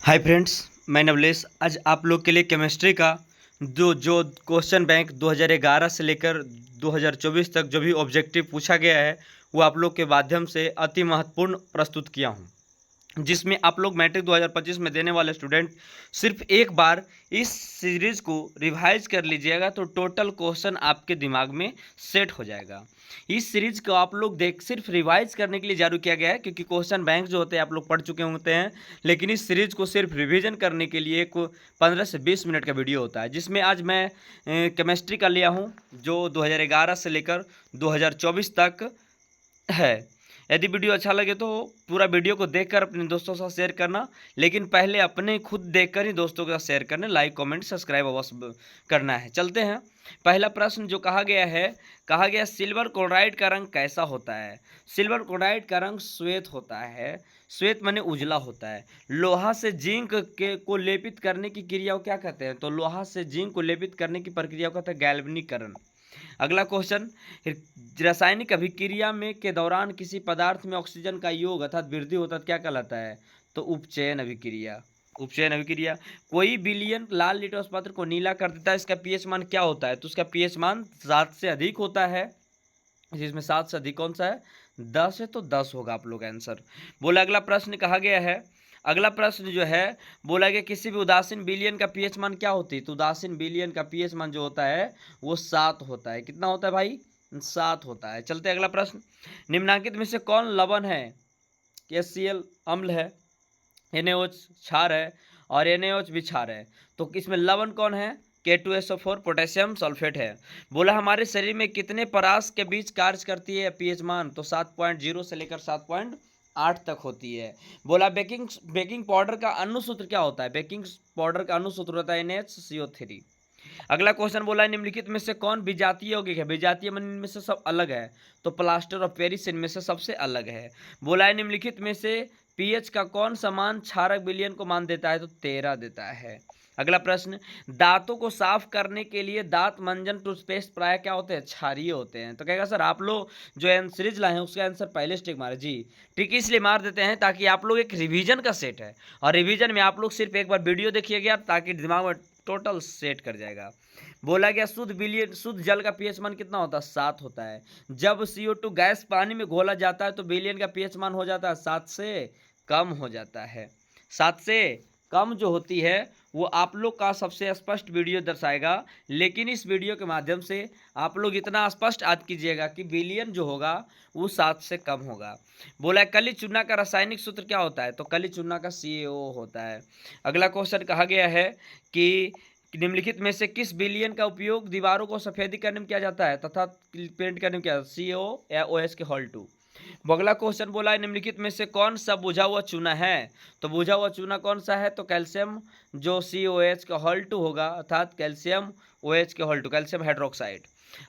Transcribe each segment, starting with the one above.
Hi friends, मैं नवलेश। आज आप लोग के लिए केमिस्ट्री का जो क्वेश्चन बैंक 2011 से लेकर 2024 तक जो भी ऑब्जेक्टिव पूछा गया है वो आप लोग के माध्यम से अति महत्वपूर्ण प्रस्तुत किया हूँ, जिसमें आप लोग मैट्रिक 2025 में देने वाले स्टूडेंट सिर्फ एक बार इस सीरीज को रिवाइज कर लीजिएगा तो टोटल क्वेश्चन आपके दिमाग में सेट हो जाएगा। इस सीरीज को आप लोग देख सिर्फ रिवाइज करने के लिए जारी किया गया है, क्योंकि क्वेश्चन बैंक जो होते हैं आप लोग पढ़ चुके होते हैं, लेकिन इस सीरीज को सिर्फ रिवीजन करने के लिए 15 से 20 मिनट का वीडियो होता है, जिसमें आज मैं केमिस्ट्री का लिया हूँ जो 2011 से लेकर 2024 तक है। यदि वीडियो अच्छा लगे तो पूरा वीडियो को देखकर अपने दोस्तों के साथ शेयर करना, लेकिन पहले अपने खुद देखकर ही दोस्तों के साथ शेयर करना, लाइक कमेंट सब्सक्राइब अवश्य करना है। चलते हैं। पहला प्रश्न जो कहा गया सिल्वर क्लोराइड का रंग कैसा होता है। सिल्वर क्लोराइड का रंग श्वेत होता है। श्वेत माने उजला होता है। लोहा से जिंक के को लेपित करने की क्रिया को क्या कहते हैं। तो लोहा से जिंक को लेपित करने की प्रक्रिया को कहते हैं गैल्वेनीकरण। अगला क्वेश्चन, रासायनिक अभिक्रिया में के दौरान किसी पदार्थ में ऑक्सीजन का योग अर्थात वृद्धि होता है क्या कहलाता है। तो उपचयन अभिक्रिया। उपचयन अभिक्रिया। कोई विलयन लाल लिटमस पत्र को नीला कर देता है, इसका पीएच मान क्या होता है। तो उसका पीएच मान 7 से अधिक होता है, जिसमें 7 से अधिक कौन सा है, 10 है, तो 10 होगा आप लोग आंसर। बोला अगला प्रश्न कहा गया है, अगला प्रश्न जो है बोला गया किसी भी उदासीन विलयन का पीएच मान क्या होती है। तो उदासीन विलयन का पीएच मान जो होता है वो 7 होता है। कितना होता है भाई, 7 होता है। चलते अगला प्रश्न, निम्नांकित में से कौन लवण है। HCl अम्ल है, NaOH क्षार है और NaOH भी क्षार है। तो इसमें लवण कौन है, K2SO4 पोटेशियम सल्फेट है। बोला हमारे शरीर में कितने परास के बीच कार्य करती है पीएच मान। तो 7.0 से लेकर 7.8 तक होती है। बोला बेकिंग पाउडर का अनुसूत्र क्या होता है। बेकिंग पाउडर का अनुसूत्र होता है NaCO3। अगला क्वेश्चन बोला है निम्नलिखित में से कौन विजातीय यौगिक है। विजातीय मन इनमें से सब अलग है, तो प्लास्टर ऑफ पेरिस इनमें से सबसे अलग है। बोला है निम्नलिखित में से पीएच का कौन सा मान क्षारक विलयन को मान देता है। तो 13 देता है। अगला प्रश्न, दांतों को साफ करने के लिए दांत मंजन टूथपेस्ट प्राय क्या होते हैं, क्षारीय होते हैं। तो कहेगा सर आप लोग जो सीरीज लाए हैं उसका आंसर पहले स्टिक मारे। जी ट्रिक इसलिए मार देते हैं ताकि आप लोग एक रिवीजन का सेट है, और रिवीजन में आप लोग सिर्फ एक बार वीडियो देखिएगा ताकि दिमाग में टोटल सेट कर जाएगा। बोला गया शुद्ध जल का पीएच मान कितना होता है, 7 होता है। जब CO2 गैस पानी में घोला जाता है तो विलयन का पीएच मान हो जाता है 7 से कम हो जाता है। 7 से कम जो होती है वो आप लोग का सबसे स्पष्ट वीडियो दर्शाएगा, लेकिन इस वीडियो के माध्यम से आप लोग इतना स्पष्ट याद कीजिएगा कि विलयन जो होगा वो 7 से कम होगा। बोला है कली चूना का रासायनिक सूत्र क्या होता है। तो कली चूना का CaO होता है। अगला क्वेश्चन कहा गया है कि निम्नलिखित में से किस विलयन का उपयोग दीवारों को सफेदी करने में किया जाता है तथा पेंट करने में किया जाता है। CO या OH के हॉल 2। अगला क्वेश्चन बोला है निम्नलिखित में से कौन सा बुझा हुआ चूना है। तो बुझा हुआ चूना कौन सा है। तो कैल्शियम जो COH का हॉल 2 होगा, अर्थात कैल्शियम OH के हॉल 2, कैल्शियम हाइड्रोक्साइड।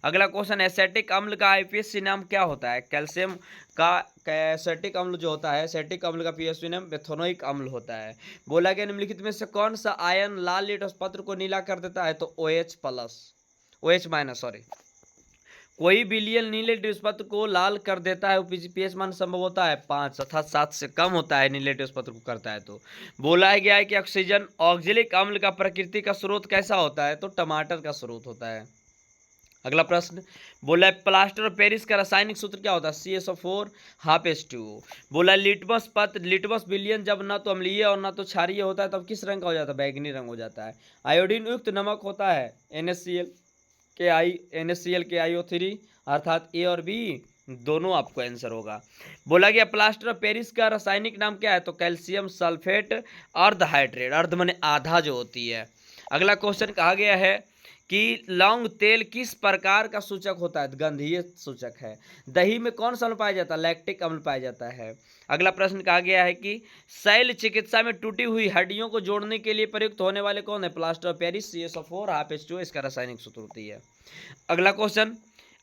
अगला क्वेश्चन, एसेटिक अम्ल का IPSC नाम क्या होता है। कैल्शियम का एसेटिक अम्ल जो होता है, एसेटिक अम्ल का PSC नाम बेथोनोइक अम्ल होता है। बोला गया निम्नलिखित में से कौन सा आयन लाल लिटमस पत्र को नीला कर देता है। तो OH- सॉरी। कोई विलयन नीले लिटमस पत्र को लाल कर देता है, पीएच मान संभव होता है 5 अर्थात 7 से कम होता है नीले लिटमस पत्र को करता है। तो बोला गया है कि ऑक्सीजन ऑक्जेलिक अम्ल का प्रकृति का स्रोत कैसा होता है। तो टमाटर का स्रोत होता है। अगला प्रश्न बोला है प्लास्टर ऑफ पेरिस का रासायनिक सूत्र क्या होता है। CaSO4 half H2O। बोला लिटमस विलयन जब ना तो अम्लीय और ना तो क्षारीय होता है तब किस रंग का हो जाता है, बैगनी रंग हो जाता है। आयोडीन युक्त नमक होता है NaCl के IO3 अर्थात A और B दोनों आपको आंसर होगा। बोला गया प्लास्टर ऑफ पेरिस का रासायनिक नाम क्या है। तो कैल्शियम सल्फेट अर्ध हाइड्रेट, अर्ध माने आधा जो होती है। अगला क्वेश्चन कहा गया है कि लौंग तेल किस प्रकार का सूचक होता है। गंधीय सूचक है। दही में कौन सा अम्ल पाया जाता है, लैक्टिक अम्ल पाया जाता है। अगला प्रश्न कहा गया है कि शैल चिकित्सा में टूटी हुई हड्डियों को जोड़ने के लिए प्रयुक्त होने वाले कौन है। Plaster of Paris, CaSO4 half H2O इसका रासायनिक सूत्र होती है। अगला क्वेश्चन,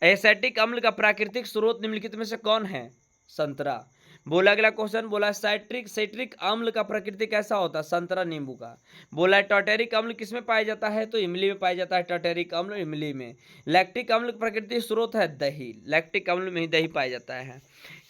एसेटिक अम्ल का प्राकृतिक स्रोत निम्नलिखित में से कौन है। संतरा। बोला अगला क्वेश्चन, बोला साइट्रिक अम्ल का प्रकृति कैसा होता है? संतरा नींबू का। बोला टार्टेरिक अम्ल किसमें पाया जाता है? तो इमली में पाया जाता है टार्टेरिक अम्ल, इमली में। लैक्टिक अम्ल का प्रकृति स्रोत है दही, लैक्टिक अम्ल में ही दही पाया जाता है।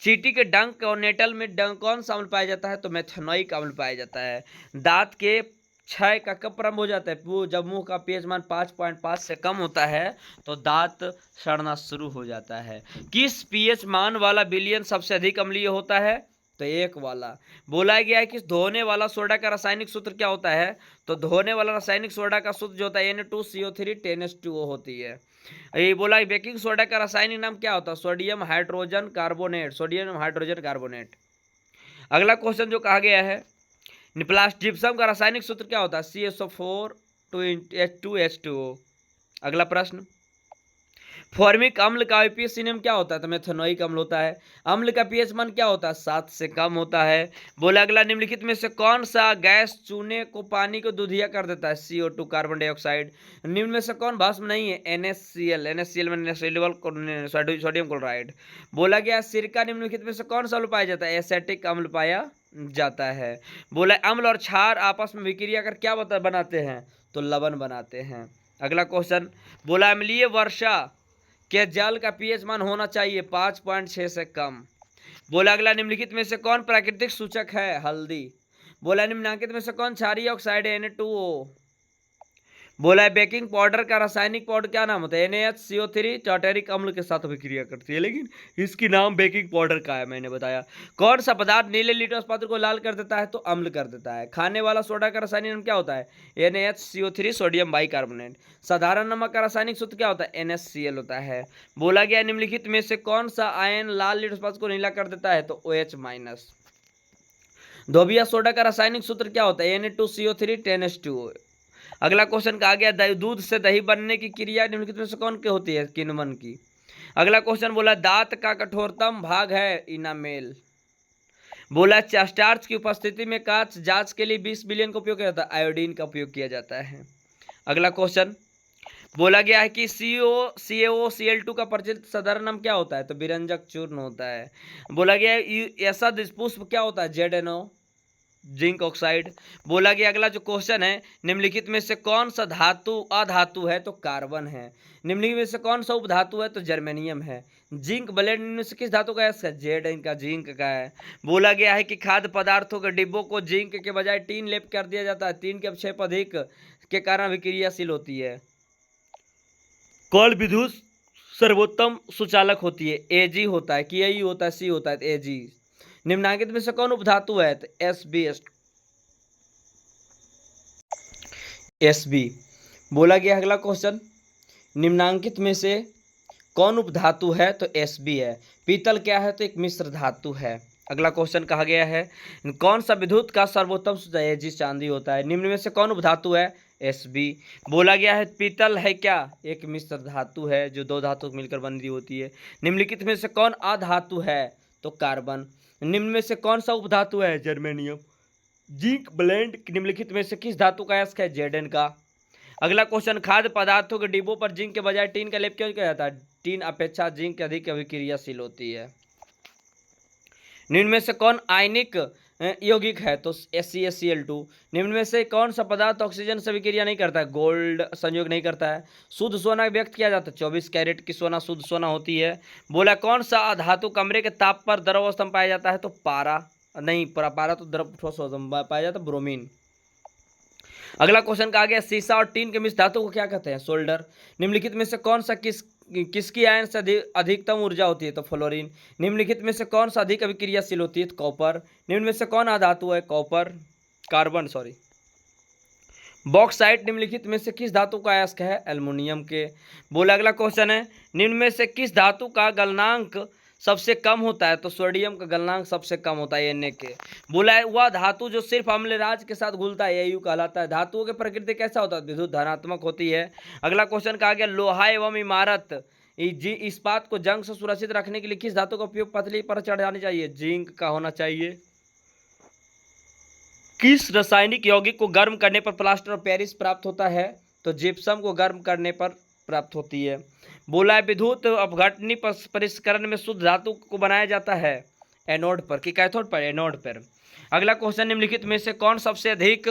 चींटी के डंक और नेटल में कौन सा अम्ल पाया जाता है? तो मेथनोइक अम्ल पाया जाता है। दांत के क्षय का कब प्रारंभ हो जाता है? वो जब मुंह का पीएच मान 5.5 से कम होता है तो दांत सड़ना शुरू हो जाता है। किस पीएच मान वाला विलयन सबसे अधिक अम्लीय होता है? तो 1 वाला। बोला गया है कि धोने वाला सोडा का रासायनिक सूत्र क्या होता है? तो धोने वाला रासायनिक सोडा का सूत्र जो होता है Na2CO3 10H2O होती है। ये बोला बेकिंग सोडा का रासायनिक नाम क्या होता है? Sodium hydrogen carbonate, sodium hydrogen carbonate. अगला क्वेश्चन जो कहा गया है, जिप्सम का रासायनिक सूत्र क्या होता है? CSO4 2H2O। अगला प्रश्न, फॉर्मिक अम्ल का आईपीएच सिनेम क्या होता है? तो मेथनोइक अम्ल होता है। अम्ल का पीएच मान क्या होता है? 7 से कम होता है। बोला अगला, निम्नलिखित में से कौन सा गैस चूने को पानी को दूधिया कर देता है? CO2 carbon dioxide. निम्न में से कौन भस्म नहीं है? NaCl में सोडियम क्लोराइड। बोला गया सिरका निम्नलिखित में से कौन सा अम्ल पाया जाता है? एसेटिक अम्ल पाया जाता है। बोला अम्ल और क्षार आपस में विक्रिया कर क्या बनाते हैं? तो लवण बनाते हैं। अगला क्वेश्चन, बोला अम्लीय वर्षा के जल का पीएच मान होना चाहिए 5.6 से कम। बोला अगला, निम्नलिखित में से कौन प्राकृतिक सूचक है? हल्दी। बोला निम्नलिखित में से कौन क्षारीय ऑक्साइड है? Na2O। बोला है बेकिंग पाउडर का रासायनिक पाउडर क्या नाम होता है? NaHCO3 टार्टेरिक अम्ल के साथ विक्रिया करती है, लेकिन इसकी नाम बेकिंग पाउडर का है, मैंने बताया। कौन सा पदार्थ नीले लिटमस पत्र को लाल कर देता है? तो अम्ल कर देता है। खाने वाला सोडा का रासायनिक नाम क्या होता है? NaHCO3 sodium bicarbonate. साधारण नमक का रासायनिक सूत्र क्या होता है? NaCl होता है। बोला गया निम्नलिखित में से कौन सा आयन लाल लिटमस पत्र को नीला कर देता है? तो OH-। धोबिया सोडा का रासायनिक सूत्र क्या होता है? Na2CO3 10H2O। अगला क्वेश्चन कहा गया दूध से दही बनने की क्रिया निम्नलिखित में से कौन की होती है? किण्वन की। अगला क्वेश्चन बोला दांत का कठोरतम भाग है? इनामेल। बोला स्टार्च की उपस्थिति में कांच जांच के लिए 20 बिलियन का उपयोग किया जाता है? आयोडीन का उपयोग किया जाता है। अगला क्वेश्चन बोला गया है कि CaOCl2 का प्रचलित साधारण नाम क्या होता है? तो विरंजक चूर्ण होता है। बोला गया है ऐसा पुष्प क्या होता है? ZNO, zinc oxide. बोला गया अगला जो क्वेश्चन है, निम्नलिखित में से कौन सा धातु अधातु है? तो कार्बन है। निम्नलिखित में से कौन सा उपधातु है? तो जर्मेनियम है। जिंक ब्लेड में से किस धातु का है? जेड इनका जिंक का है। बोला गया है कि खाद्य पदार्थों के डिब्बों को जिंक के बजाय टीन लेप कर दिया जाता है। 3 के अपक्षय अधिक के कारण विक्रियाशील होती है। कौन विद्युत सर्वोत्तम सुचालक होती है? Ag होता है, Ki होता है, C होता है, Ag। निम्नांकित में से कौन उपधातु है? तो Sb। बोला गया अगला क्वेश्चन, निम्नांकित में से कौन उपधातु है? तो Sb है। पीतल क्या है? तो एक मिश्र धातु है। अगला क्वेश्चन कहा गया है कौन सा विद्युत का सर्वोत्तम सुचालक? Ag चांदी होता है। निम्न में से कौन उपधातु है? Sb। बोला गया है पीतल है क्या? एक मिश्र धातु है जो 2 धातु मिलकर बनी होती है। निम्नलिखित में से कौन अधातु है? तो कार्बन। निम्न में से कौन सा उपधातु है? जर्मेनियम। जिंक ब्लेंड निम्नलिखित में से किस धातु का अयस्क है? Zn का। अगला क्वेश्चन, खाद्य पदार्थों के डिब्बों पर जिंक के बजाय टीन का लेप क्यों किया जाता है? टीन अपेक्षा जिंक अधिक अभिक्रियाशील होती है। निम्न में से कौन आयनिक यौगिक है? तो SeCl2। निम्न में से कौन सा पदार्थ ऑक्सीजन से विक्रिया नहीं करता है? गोल्ड संयोग नहीं करता है। शुद्ध सोना व्यक्त किया जाता है 24 कैरेट की सोना शुद्ध सोना होती है। बोला कौन सा अधातु कमरे के ताप पर द्रव अवस्था में पाया जाता है? तो पारा नहीं, पारा तो द्रव ठोस अवस्था में पाया जाता है, ब्रोमीन। अगला क्वेश्चन कहा गया सीसा और टीन के मिश्र धातु को क्या कहते हैं? सोल्डर। निम्नलिखित में से कौन सा किसकी आयन से अधिकतम ऊर्जा होती है? तो फ्लोरीन। निम्नलिखित में से कौन सा अधिक अभिक्रियाशील होती है? तो कॉपर। निम्न में से कौन अधातु है? कार्बन। बॉक्साइट निम्नलिखित में से किस धातु का अयस्क है? एल्युमिनियम के। बोला अगला क्वेश्चन है निम्न में से किस धातु का गलनांक सबसे कम होता है? तो सोडियम का गलनांक सबसे कम होता है Na के। बोला है वह धातु जो सिर्फ अम्लराज के साथ घुलता है Au कहलाता है। धातुओं की प्रकृति कैसा होता है? विद्युत धनात्मक होती है। अगला क्वेश्चन कहा गया लोहा एवं इमारत इस्पात को जंग से सुरक्षित रखने के लिए किस धातु का उपयोग पतली पर चढ़ जानी चाहिए? जिंक का होना चाहिए। किस रासायनिक यौगिक को गर्म करने पर प्लास्टर ऑफ पेरिस प्राप्त होता है? तो जिप्सम को गर्म करने पर प्राप्त होती है। बोला है विद्युत अपघटनी परिष्करण में शुद्ध धातु को बनाया जाता है एनोड पर कि कैथोड पर? एनोड पर। अगला क्वेश्चन, निम्नलिखित में से कौन सबसे अधिक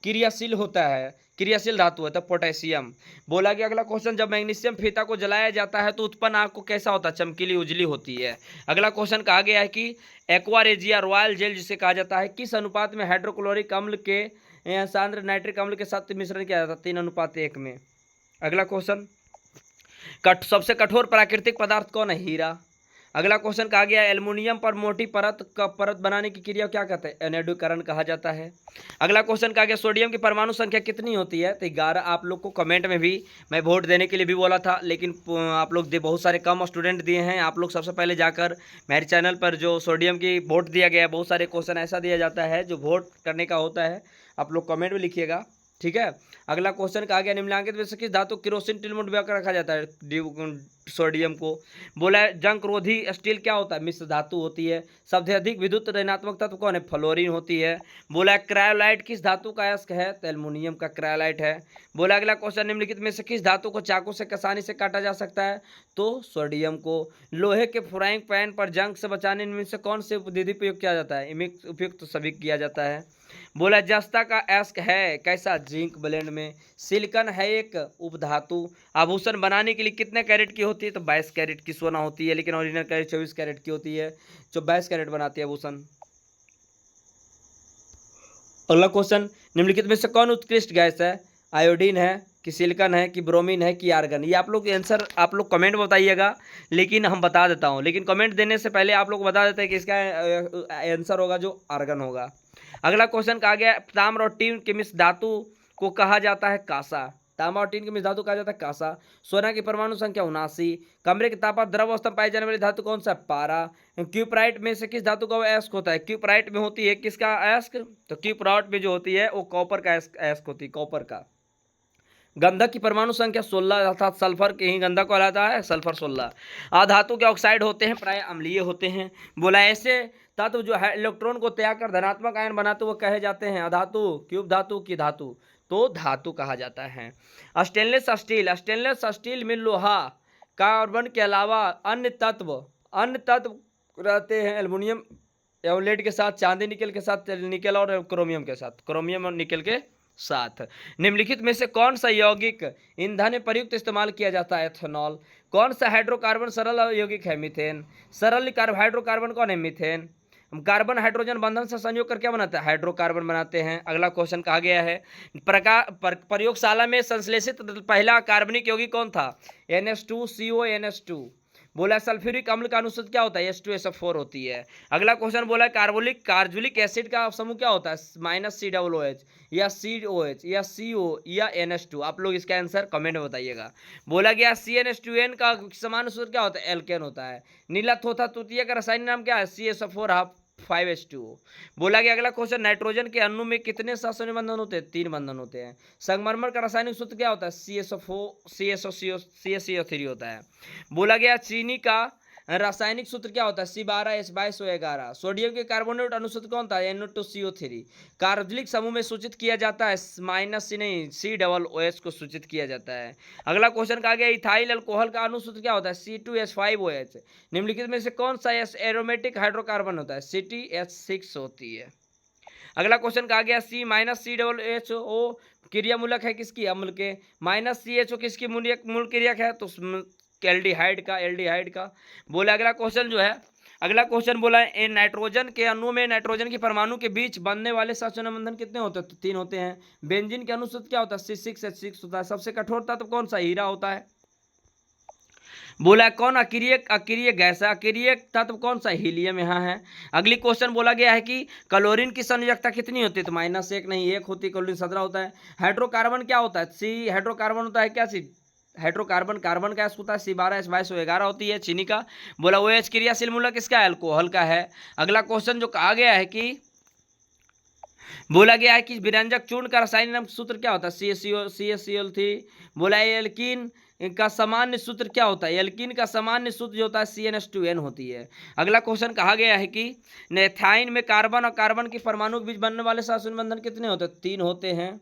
क्रियाशील होता है, क्रियाशील धातु है? तो पोटेशियम। बोला कि अगला क्वेश्चन, जब मैग्नीशियम फीता को जलाया जाता है तो उत्पन्न आग को कैसा होता है? चमकीली उजली होती है। अगला क्वेश्चन कहा गया है कि एक्वा रेजिया रॉयल जेल जिसे कहा जाता है, किस अनुपात में हाइड्रोक्लोरिक अम्ल के सांद्र नाइट्रिक अम्ल के साथ मिश्रण किया जाता है? 3:1 में। अगला क्वेश्चन, सबसे कठोर प्राकृतिक पदार्थ कौन है? हीरा। अगला क्वेश्चन कहा गया, एल्युमिनियम पर मोटी परत बनाने की क्रिया क्या कहते हैं? एनोडीकरण कहा जाता है। अगला क्वेश्चन कहा गया, सोडियम की परमाणु संख्या कितनी होती है? तो 11। आप लोग को कमेंट में भी मैं वोट देने के लिए भी बोला था, लेकिन आप लोग बहुत सारे कम स्टूडेंट दिए हैं। आप लोग सबसे पहले जाकर मेरे चैनल पर जो सोडियम की वोट दिया गया है, बहुत सारे क्वेश्चन ऐसा दिया जाता है जो वोट करने का होता है, आप लोग कमेंट में लिखिएगा, ठीक है। अगला क्वेश्चन कहा गया, निम्नलिखित में से किस धातु केरोसिन टिल्मुट कर रखा जाता है? सोडियम को। बोला है जंग रोधी स्टील क्या होता है? मिश्र धातु होती है। सबसे अधिक विद्युत ऋणात्मक तत्व कौन है? फ्लोरीन होती है। बोला है क्रायोलाइट किस धातु का अयस्क है? तो एल्युमिनियम का क्रायोलाइट है। बोला अगला क्वेश्चन, निम्नलिखित में से किस धातु को चाकू से आसानी से काटा जा सकता है? तो सोडियम को। लोहे के फ्राइंग पैन पर जंग से बचाने में से कौन से विधि प्रयोग किया जाता है? उपयुक्त तो सभी किया जाता है। बोला जस्ता का अयस्क है कैसा? जिंक ब्लेंड में। सिलिकॉन है एक उपधातु। आभूषण बनाने के लिए कितने कैरेट की होती है? तो 22 कैरेट की सोना होती है, लेकिन ओरिजिनल कैरेट 24 कैरेट की होती है, जो 22 कैरेट बनाती है आभूषण। अगला क्वेश्चन, निम्नलिखित में से कौन उत्कृष्ट गैस है? आयोडीन है कि सिलिकॉन है कि ब्रोमीन है कि आर्गन? ये आप लोग आंसर आप लोग कमेंट में बताइएगा, लेकिन हम बता देता हूँ, लेकिन कमेंट देने से पहले आप लोग बता देते हैं कि इसका आंसर होगा जो आर्गन होगा। अगला क्वेश्चन कहा गया, ताम्र और टीन के मिश्र धातु को कहा जाता है कांसा। तांबा और टीन के मिश्र धातु कहा जाता है कांसा। सोना की परमाणु संख्या 79। कमरे के तापमान द्रव अवस्था में पाई जाने वाली धातु कौन सा है? पारा। क्यूपराइट में से किस धातु का अयस्क होता है? क्यूपराइट में होती है किसका अयस्क? तो क्यूपराइट में जो होती है वो कॉपर का अयस्क होती है, कॉपर का। गंधक की परमाणु संख्या 16, अर्थात सल्फर के ही गंधक कहलाता है, सल्फर 16। अधातु के ऑक्साइड होते हैं, प्राय अम्लीय होते हैं। बोला ऐसे तत्व जो है इलेक्ट्रॉन को त्याग कर धनात्मक आयन बनाते हुए कहे जाते हैं अधातु, क्यूब धातु की धातु? तो धातु कहा जाता है। स्टेनलेस स्टील, स्टेनलेस स्टील में लोहा कार्बन के अलावा अन्य तत्व रहते हैं। एल्युमिनियम एवं लेड के साथ, चांदी निकल के साथ, निकल और क्रोमियम के साथ, क्रोमियम और निकल के साथ। निम्नलिखित में से कौन सा यौगिक ईंधन प्रयुक्त इस्तेमाल किया जाता है? एथेनॉल। कौन सा हाइड्रोकार्बन सरल यौगिक है? मीथेन। सरल हाइड्रोकार्बन कौन है? मीथेन। कार्बन हाइड्रोजन बंधन से संयोग कर क्या बनाते हैं? हाइड्रोकार्बन बनाते हैं। अगला क्वेश्चन कहा गया है, प्रयोगशाला में संश्लेषित पहला कार्बनिक यौगिक कौन था? NH2CO NH2। बोला सल्फ्यूरिक अम्ल का अनुसूत्र क्या होता है? H2SO4 होती है। अगला क्वेश्चन बोला कार्बोलिक एसिड का समूह क्या होता है? -COOH या COH या CO या NH2? आप लोग इसका आंसर कमेंट में बताइएगा। बोला गया CnH2n का समान सूत्र क्या होता है? एल्केन होता है। नीला थोथा तृतीय का रासायनिक नाम क्या है? CSO4 5H2O। बोला गया अगला क्वेश्चन, नाइट्रोजन के अणु में कितने सहसंयोजक बंधन होते हैं? 3 बंधन होते हैं। संगमरमर का रासायनिक सूत्र क्या होता है? CSO3 होता है। बोला गया चीनी का रासायनिक सूत्र क्या होता है? C12H22O11। सोडियम के कार्बोनेट अनुसूत्र कौन था? NO2CO3। कार्बोनिक समूह में सूचित किया जाता है -C नहीं, COOH को सूचित किया जाता है। अगला क्वेश्चन कहा गया इथाइल अल्कोहल का अनुसूत्र क्या होता है? C2H5OH। निम्नलिखित में से कौन सा एरोमेटिक हाइड्रोकार्बन होता है? CTH6 होती है। अगला क्वेश्चन कहा गया COOH क्रिया मूलक है किसकी? अम्ल के। -CHO किसकी मूल क्रिया है? तो एल्डिहाइड का। बोला अगला क्वेश्चन जो है, अगला क्वेश्चन बोला है नाइट्रोजन के अणु में नाइट्रोजन की परमाणु के बीच बनने वाले सहसंयोजक बंधन कितने होते हैं? तो 3 होते हैं। बेंजीन के अनुसूत्र क्या होता है? C6H6 होता है। सबसे कठोर तत्व कौन सा? हीरा होता है। बोला कौन अक्रिय गैस है? अक्रिय तत्व कौन सा? हीलियम यहाँ है। अगली क्वेश्चन बोला गया है कि क्लोरीन की संयोजकता कितनी होती है? तो -1 नहीं, 1 होती है। क्लोरीन 17 होता है। हाइड्रोकार्बन क्या होता है? हाइड्रोकार्बन होता है क्या चीज? हाइड्रोकार्बन कार्बन का होता है। C12H22O11 होती है चीनी का। बोला OH क्रियाशील मूलक किसका है? अल्कोहल का है। अगला क्वेश्चन जो कहा गया है कि बोला गया है कि विरंजक चूर्ण का रासायनिक नाम सूत्र क्या होता है? CaCO3। बोला एल्कीन का सामान्य सूत्र क्या होता है? एल्कीन का सामान्य सूत्र जो होता है CnH2n होती है। अगला क्वेश्चन कहा गया है कि नेथाइन में कार्बन और कार्बन की परमाणु के बीच बनने वाले सहसंयोजक बंधन कितने होते हैं? 3 होते हैं।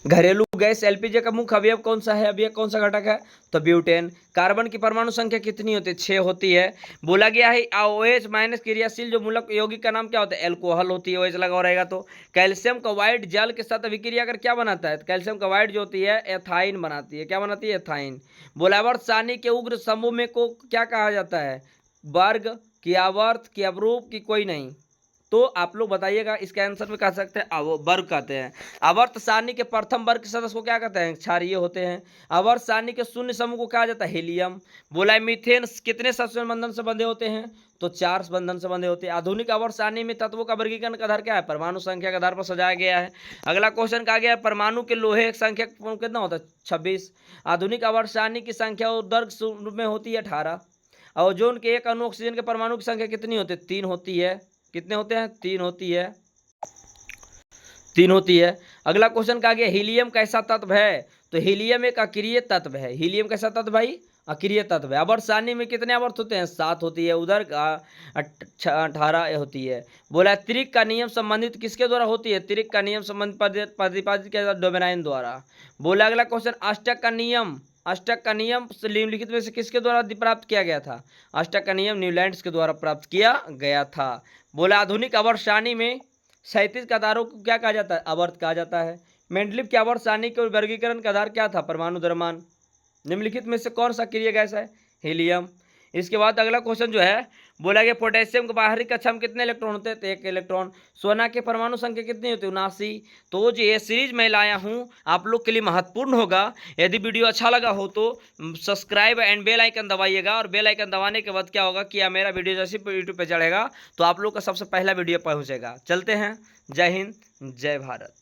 घरेलू गैस एलपीजी का मुख्य अवयव कौन सा है, अवयव कौन सा घटक है, तो ब्यूटेन। कार्बन की परमाणु संख्या कितनी होती है, 6 होती है। बोला गया है OH माइनस क्रियाशील जो मूलक यौगिक का नाम क्या होता है, एल्कोहल होती है, OH लगा हुआ रहेगा। तो कैल्शियम क्लोराइड जल के साथ अभिक्रिया कर क्या बनाता है, तो कैल्शियम क्लोराइड जो होती है एथाइन बनाती है, क्या बनाती है, एथाइन। बोला आवर्त सारणी के उग्र समूह में को क्या कहा जाता है, वर्ग की आवर्त की अवरूप की कोई नहीं। तो आप लोग बताइएगा, इसके आंसर में कह सकते हैं वर्ग कहते हैं। आवर्त सारणी के प्रथम वर्ग के सदस्य को क्या कहते हैं, क्षारीय होते हैं। आवर्त सारणी के शून्य समूह को कहा जाता है हीलियम। बोला है मीथेन कितने सब्सटेंस बंधन से बंधे होते हैं, तो 4 बंधन से बंधे होते हैं। आधुनिक आवर्त सारणी में तत्वों का वर्गीकरण का आधार क्या है, परमाणु संख्या के आधार पर सजाया गया है। अगला क्वेश्चन कहा गया है परमाणु के लोहे संख्या कितना होता है, 26। आधुनिक आवर्त सारणी की संख्या वर्ग में होती है 18। ओजोन के एक अणु ऑक्सीजन के परमाणु की संख्या कितनी होती है, 3 होती है। कितने होते हैं, 3 होती है, 3 होती है। अगला क्वेश्चन कहा गया हीलियम कैसा तत्व है, तो हीलियम एक अक्रिय तत्व है। हीलियम कैसा तत्व भाई, अक्रिय तत्व है। आवर्त सारणी में कितने आवर्त होते हैं, 7 होती है। उधर 18 होती है। बोला त्रिक का नियम संबंधित किसके द्वारा होती है, त्रिक का नियम संबंधित प्रतिपादित किया डोमेनाइन द्वारा। बोला अगला क्वेश्चन अष्टक का नियम, अष्टक का नियम निम्नलिखित में से किसके द्वारा प्राप्त किया गया था, अष्टक का नियम न्यूलैंड्स के द्वारा प्राप्त किया गया था। बोला आधुनिक आवर्त सारणी में 37 कतारों को क्या कहा जाता है, आवर्त कहा जाता है। मेंडलीव के आवर्त सारणी के वर्गीकरण का आधार क्या था, परमाणु द्रव्यमान। निम्नलिखित में से कौन सा अक्रिय गैस है, हीलियम। इसके बाद अगला क्वेश्चन जो है बोला गया पोटेशियम के बाहरी कक्षा में कितने इलेक्ट्रॉन होते हैं, तो 1 इलेक्ट्रॉन। सोना के परमाणु संख्या कितनी होती है, 79। तो जो ये सीरीज मैं लाया हूँ आप लोग के लिए महत्वपूर्ण होगा। यदि वीडियो अच्छा लगा हो तो सब्सक्राइब एंड बेल आइकन दबाइएगा, और बेल आइकन दबाने के बाद क्या होगा कि मेरा वीडियो जैसे यूट्यूब पर चढ़ेगा तो आप लोग का सबसे पहला वीडियो पहुँचेगा। चलते हैं, जय हिंद जय भारत।